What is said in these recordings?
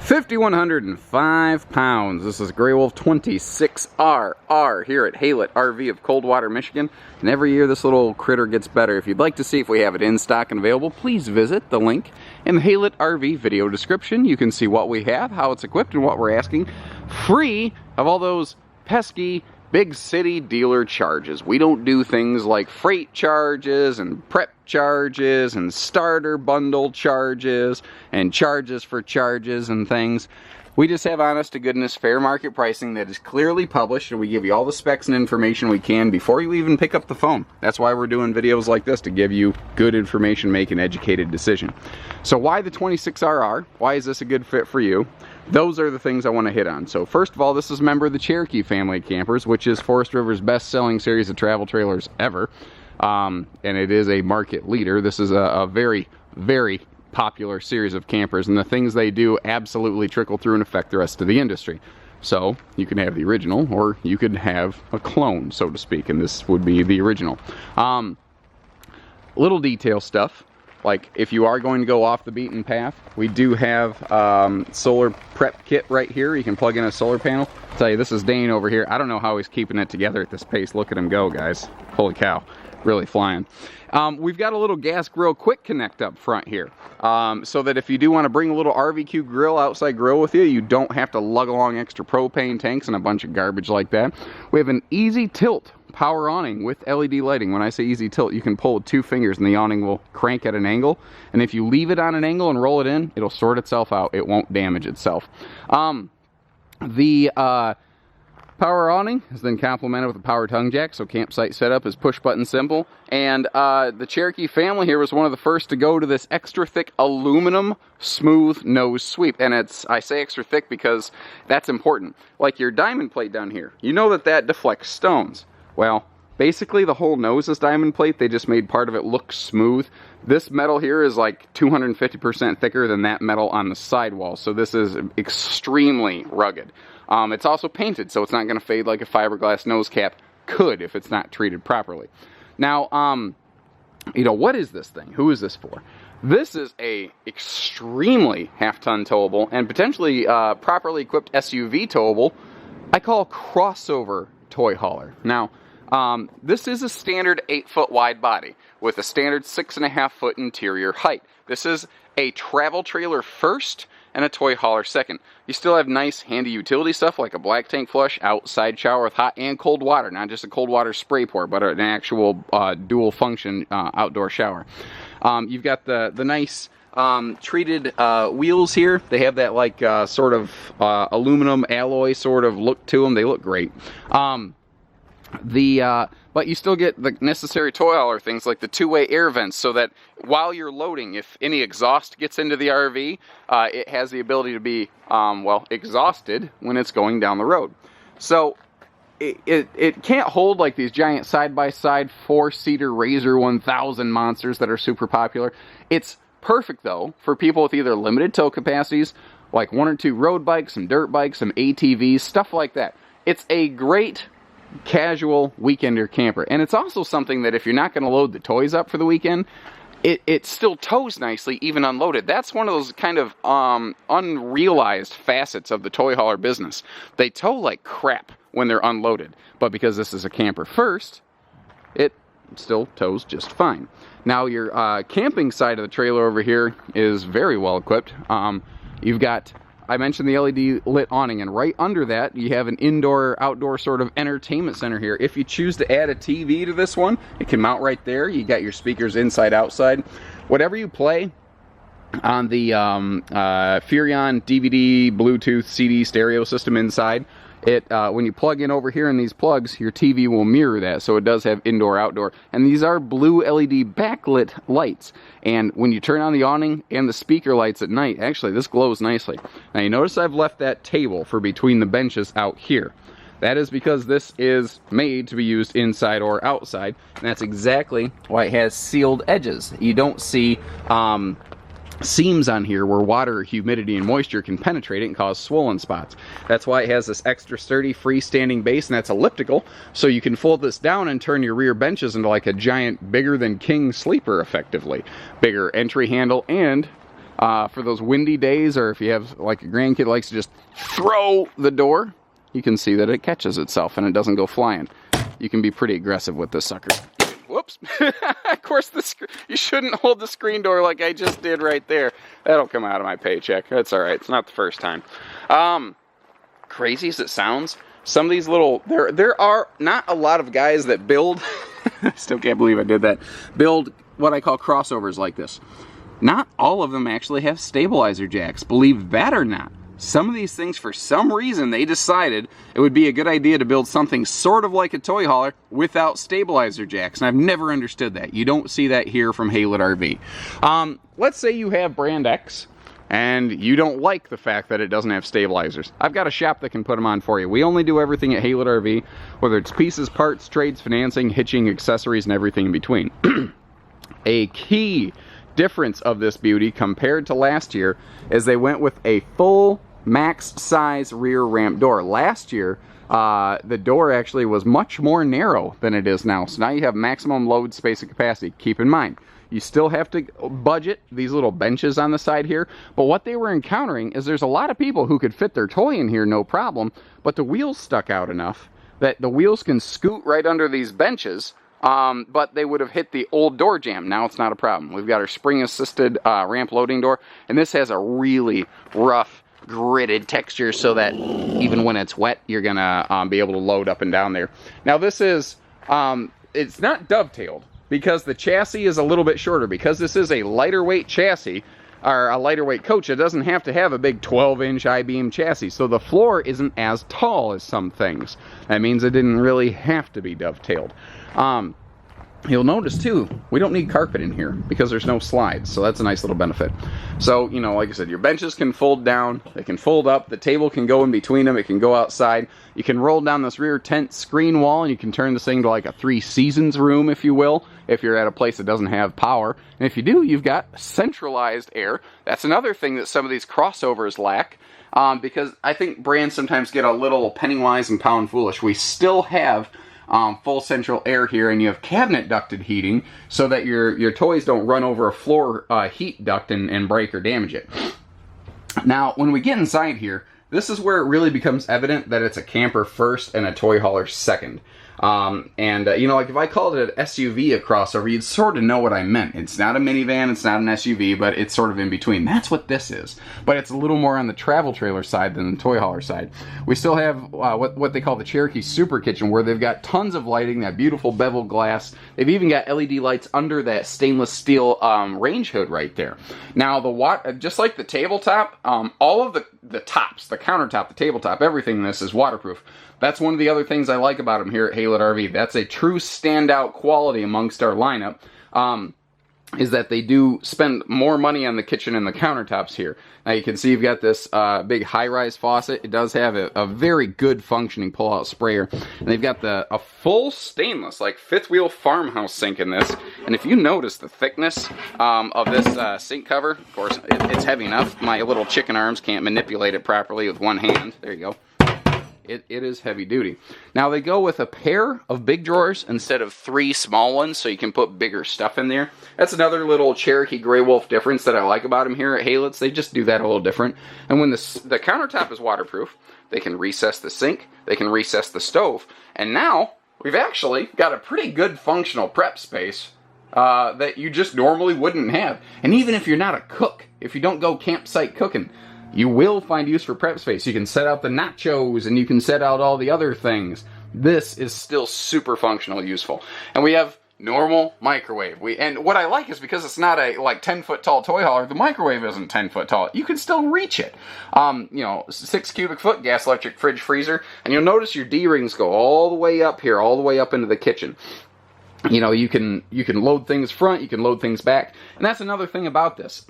5,105 pounds. This is Grey Wolf 26RR here at HaylettRV of Coldwater, Michigan. And every year this little critter gets better. If you'd like to see if we have it in stock and available, please visit the link in the HaylettRV video description. You can see what we have, how it's equipped, and what we're asking, free of all those pesky big city dealer charges. We don't do things like freight charges and prep charges and starter bundle charges and charges for charges and things. We just have honest to goodness fair market pricing that is clearly published, and we give you all the specs and information we can before you even pick up the phone. That's why we're doing videos like this, to give you good information, make an educated decision. So why the 26RR? Why is this a good fit for you? Those are the things I want to hit on. So first of all, this is a member of the Cherokee family of campers, which is Forest River's best-selling series of travel trailers ever. And it is a market leader. This is a very, very popular series of campers, and the things they do absolutely trickle through and affect the rest of the industry. So you can have the original, or you could have a clone, so to speak, and this would be the original. Little detail stuff. Like, if you are going to go off the beaten path, we do have solar prep kit right here. You can plug in a solar panel. I'll tell you, this is Dane over here. I don't know how he's keeping it together at this pace. Look at him go, guys. Holy cow. Really flying. We've got a little gas grill quick connect up front here. So that if you do want to bring a little RVQ grill, outside grill with you, you don't have to lug along extra propane tanks and a bunch of garbage like that. We have an easy tilt power awning with LED lighting. When I say easy tilt, you can pull with 2 fingers and the awning will crank at an angle. And if you leave it on an angle and roll it in, it'll sort itself out. It won't damage itself. The power awning is then complemented with a power tongue jack, so campsite setup is push button simple. And the Cherokee family here was one of the first to go to this extra thick aluminum smooth nose sweep. And I say extra thick because that's important. Like your diamond plate down here, you know that deflects stones. Well, basically the whole nose is diamond plate. They just made part of it look smooth. This metal here is like 250% thicker than that metal on the sidewall, so this is extremely rugged. It's also painted, so it's not going to fade like a fiberglass nose cap could if it's not treated properly. Now, you know, what is this thing? Who is this for? This is a extremely half-ton towable and potentially properly equipped SUV towable I call CrossOver toy hauler. Now, this is a standard 8-foot wide body with a standard 6.5-foot interior height. This is a travel trailer first and a toy hauler second. You still have nice handy utility stuff like a black tank flush, outside shower with hot and cold water, not just a cold water spray pour, but an actual dual function outdoor shower. You've got the nice treated wheels here. They have that like sort of aluminum alloy sort of look to them. They look great. But you still get the necessary toy hauler things like the 2-way air vents, so that while you're loading, if any exhaust gets into the RV, it has the ability to be, well, exhausted when it's going down the road. So it can't hold like these giant side-by-side 4-seater Razor 1000 monsters that are super popular. It's perfect, though, for people with either limited tow capacities, like 1 or 2 road bikes, some dirt bikes, some ATVs, stuff like that. It's a great casual weekender camper, and it's also something that if you're not going to load the toys up for the weekend, it still tows nicely even unloaded. That's one of those kind of unrealized facets of the toy hauler business. They tow like crap when they're unloaded, but because this is a camper first, it still tows just fine. Now your camping side of the trailer over here is very well equipped. You've got, I mentioned the LED lit awning, and right under that you have an indoor-outdoor sort of entertainment center here. If you choose to add a TV to this one, it can mount right there. You got your speakers inside-outside. Whatever you play on the Furrion DVD, Bluetooth, CD stereo system inside, when you plug in over here in these plugs, your TV will mirror that, so it does have indoor-outdoor. And these are blue LED backlit lights. And when you turn on the awning and the speaker lights at night, actually this glows nicely. Now you notice I've left that table for between the benches out here. That is because this is made to be used inside or outside, and that's exactly why it has sealed edges. You don't see seams on here where water, humidity, and moisture can penetrate it and cause swollen spots. That's why it has this extra sturdy freestanding base, and that's elliptical, so you can fold this down and turn your rear benches into like a giant bigger than king sleeper effectively. Bigger entry handle and for those windy days, or if you have like a grandkid that likes to just throw the door, you can see that it catches itself and it doesn't go flying. You can be pretty aggressive with this sucker. Whoops. Of course, you shouldn't hold the screen door like I just did right there. That'll come out of my paycheck. That's all right. It's not the first time. Crazy as it sounds, some of these little, there are not a lot of guys that build, I still can't believe I did that, build what I call crossovers like this. Not all of them actually have stabilizer jacks, believe that or not. Some of these things, for some reason, they decided it would be a good idea to build something sort of like a toy hauler without stabilizer jacks, and I've never understood that. You don't see that here from HaylettRV. Let's say you have brand X, and you don't like the fact that it doesn't have stabilizers. I've got a shop that can put them on for you. We only do everything at HaylettRV, whether it's pieces, parts, trades, financing, hitching, accessories, and everything in between. A key difference of this beauty compared to last year is they went with a full max size rear ramp door. Last year, the door actually was much more narrow than it is now. So now you have maximum load, space, and capacity. Keep in mind, you still have to budget these little benches on the side here, but what they were encountering is there's a lot of people who could fit their toy in here no problem, but the wheels stuck out enough that the wheels can scoot right under these benches, but they would have hit the old door jamb. Now it's not a problem. We've got our spring-assisted ramp loading door, and this has a really rough, gritted texture so that even when it's wet, you're gonna be able to load up and down there. Now this is, it's not dovetailed because the chassis is a little bit shorter. Because this is a lighter weight chassis, or a lighter weight coach, it doesn't have to have a big 12-inch I-beam chassis, so the floor isn't as tall as some things. That means it didn't really have to be dovetailed. You'll notice too, we don't need carpet in here because there's no slides, so that's a nice little benefit. So, you know, like I said, your benches can fold down, they can fold up, the table can go in between them, it can go outside. You can roll down this rear tent screen wall and you can turn this thing to like a 3 seasons room, if you will, if you're at a place that doesn't have power. And if you do, you've got centralized air. That's another thing that some of these crossovers lack, because I think brands sometimes get a little penny wise and pound foolish. We still have full central air here, and you have cabinet ducted heating so that your toys don't run over a floor heat duct and break or damage it. Now, when we get inside here, this is where it really becomes evident that it's a camper first and a toy hauler second. You know, like if I called it an SUV a crossover, you'd sort of know what I meant. It's not a minivan, it's not an SUV, but it's sort of in between. That's what this is. But it's a little more on the travel trailer side than the toy hauler side. We still have what they call the Cherokee Super Kitchen, where they've got tons of lighting, that beautiful beveled glass. They've even got LED lights under that stainless steel range hood right there. Now, just like the tabletop, all of the tops, the countertop, the tabletop, everything in this is waterproof. That's one of the other things I like about them here at HaylettRV. That's a true standout quality amongst our lineup, is that they do spend more money on the kitchen and the countertops here. Now you can see you've got this big high-rise faucet. It does have a very good functioning pull-out sprayer. And they've got a full stainless, like fifth wheel farmhouse sink in this. And if you notice the thickness of this sink cover, of course it's heavy enough. My little chicken arms can't manipulate it properly with one hand. There you go. It is heavy duty. Now they go with a pair of big drawers instead of 3 small ones, so you can put bigger stuff in there. That's another little Cherokee Grey Wolf difference that I like about them here at Haylett's. They just do that a little different. And when the countertop is waterproof, they can recess the sink, they can recess the stove. And now we've actually got a pretty good functional prep space that you just normally wouldn't have. And even if you're not a cook, if you don't go campsite cooking, you will find use for prep space. You can set out the nachos and you can set out all the other things. This is still super functional, useful. And we have normal microwave. And what I like is because it's not a like 10-foot tall toy hauler, the microwave isn't 10 foot tall. You can still reach it. You know, 6 cubic foot gas electric fridge freezer. And you'll notice your D-rings go all the way up here, all the way up into the kitchen. You know, you can load things front, you can load things back. And that's another thing about this.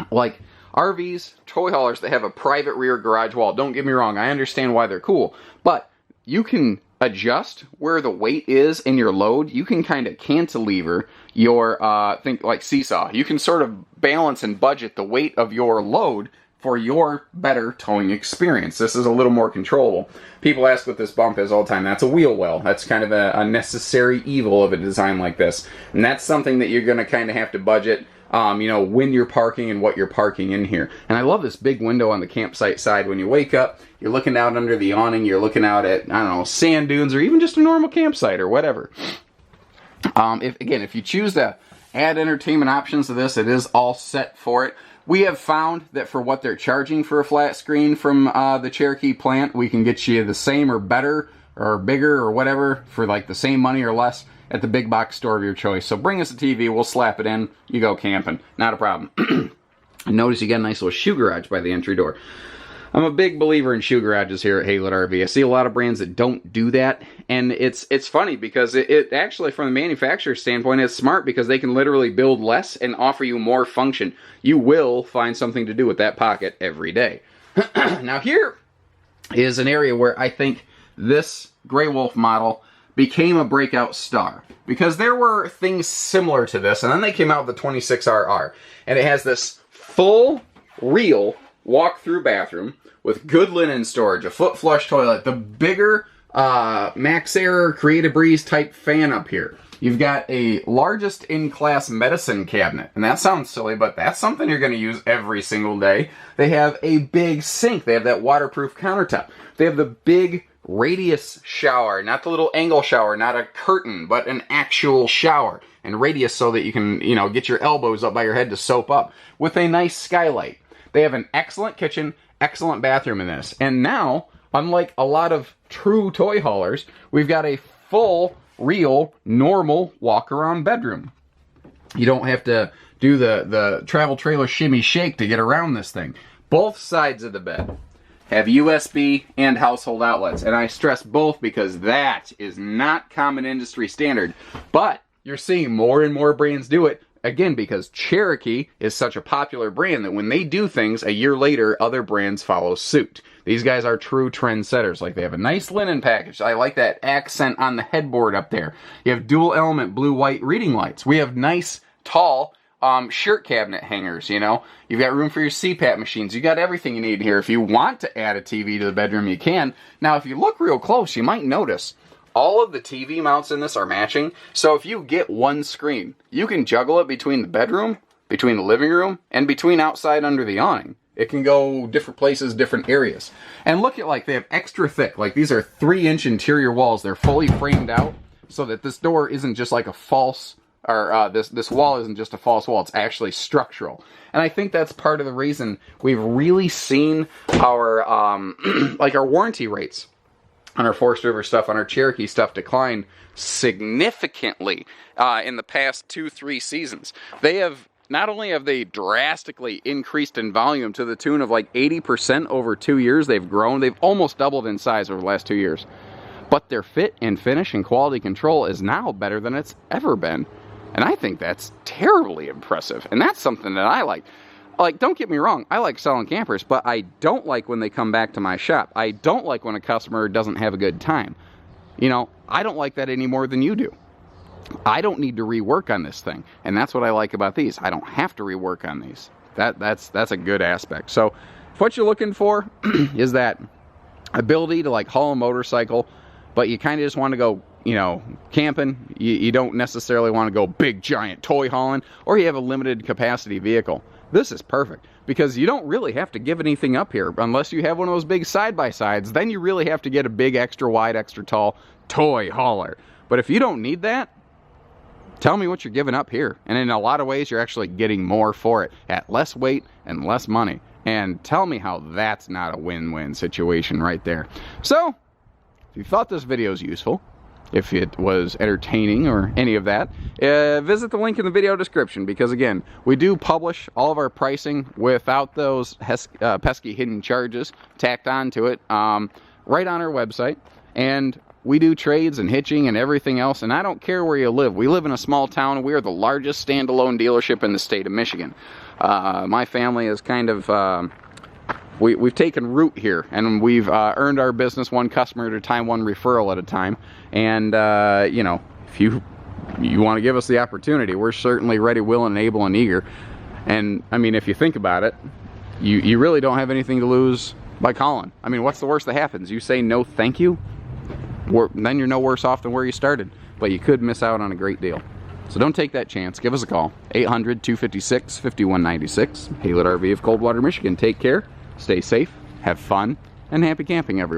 Like, RVs, toy haulers that have a private rear garage wall, don't get me wrong, I understand why they're cool, but you can adjust where the weight is in your load. You can kind of cantilever your, think like seesaw. You can sort of balance and budget the weight of your load for your better towing experience. This is a little more controllable. People ask what this bump is all the time. That's a wheel well. That's kind of a necessary evil of a design like this. And that's something that you're going to kind of have to budget, you know, when you're parking and what you're parking in here. And I love this big window on the campsite side. When you wake up, you're looking out under the awning, you're looking out at, I don't know, sand dunes or even just a normal campsite or whatever. If you choose to add entertainment options to this, it is all set for it. We have found that for what they're charging for a flat screen from the Cherokee plant, we can get you the same or better or bigger or whatever for like the same money or less at the big box store of your choice. So bring us a TV, we'll slap it in, you go camping. Not a problem. And notice you got a nice little shoe garage by the entry door. I'm a big believer in shoe garages here at HaylettRV. I see a lot of brands that don't do that, and it's funny because it actually, from the manufacturer's standpoint, is smart because they can literally build less and offer you more function. You will find something to do with that pocket every day. Now here is an area where I think this Grey Wolf model became a breakout star, because there were things similar to this, and then they came out with the 26RR, and it has this full, real walk-through bathroom with good linen storage, a foot flush toilet, the bigger Max Air Creative Breeze type fan up here. You've got a largest in-class medicine cabinet, and that sounds silly, but that's something you're going to use every single day. They have a big sink. They have that waterproof countertop. They have the big radius shower, not the little angle shower, not a curtain, but an actual shower. And radius so that you can, you know, get your elbows up by your head to soap up with a nice skylight. They have an excellent kitchen, excellent bathroom in this. And now, unlike a lot of true toy haulers, we've got a full, real, normal walk-around bedroom. You don't have to do the travel trailer shimmy shake to get around this thing. Both sides of the bed have USB and household outlets. And I stress both because that is not common industry standard. But you're seeing more and more brands do it. Again, because Cherokee is such a popular brand that when they do things, a year later, other brands follow suit. These guys are true trendsetters. Like, they have a nice linen package. I like that accent on the headboard up there. You have dual element blue-white reading lights. We have nice, tall shirt cabinet hangers, you know. You've got room for your CPAP machines. You got everything you need here. If you want to add a TV to the bedroom, you can. Now, if you look real close, you might notice all of the TV mounts in this are matching. So if you get one screen, you can juggle it between the bedroom, between the living room, and between outside under the awning. It can go different places, different areas. And look at, like, they have extra thick. Like, these are 3-inch interior walls. They're fully framed out so that this door isn't just like a false, or this wall isn't just a false wall. It's actually structural. And I think that's part of the reason we've really seen our, like, our warranty rates on our Forest River stuff, on our Cherokee stuff, decline significantly in the past 2-3 seasons. They have, not only have they drastically increased in volume to the tune of like 80% over 2 years, they've grown. They've almost doubled in size over the last 2 years. But their fit and finish and quality control is now better than it's ever been. And I think that's terribly impressive. And that's something that I like. Like, don't get me wrong, I like selling campers, but I don't like when they come back to my shop. I don't like when a customer doesn't have a good time. You know, I don't like that any more than you do. I don't need to rework on this thing. And that's what I like about these. I don't have to rework on these. That's a good aspect. So, if what you're looking for is that ability to, like, haul a motorcycle, but you kind of just want to go, you know, camping, you don't necessarily want to go big, giant toy hauling, or you have a limited capacity vehicle, this is perfect, because you don't really have to give anything up here unless you have one of those big side-by-sides. Then you really have to get a big, extra wide, extra tall toy hauler. But if you don't need that, tell me what you're giving up here. And in a lot of ways, you're actually getting more for it at less weight and less money. And tell me how that's not a win-win situation right there. So, if you thought this video was useful, if it was entertaining or any of that, visit the link in the video description, because again, we do publish all of our pricing without those pesky hidden charges tacked onto it right on our website. And we do trades and hitching and everything else, and I don't care where you live. We live in a small town, and we are the largest standalone dealership in the state of Michigan. My family is kind of we've taken root here, and we've earned our business one customer at a time, one referral at a time. And you know, if you want to give us the opportunity, we're certainly ready, willing, able, and eager. And I mean, if you think about it, you really don't have anything to lose by calling. I mean, what's the worst that happens? You say no thank you? Then you're no worse off than where you started. But you could miss out on a great deal. So don't take that chance. Give us a call. 800-256-5196. HaylettRV of Coldwater, Michigan. Take care, stay safe, have fun, and happy camping, everyone.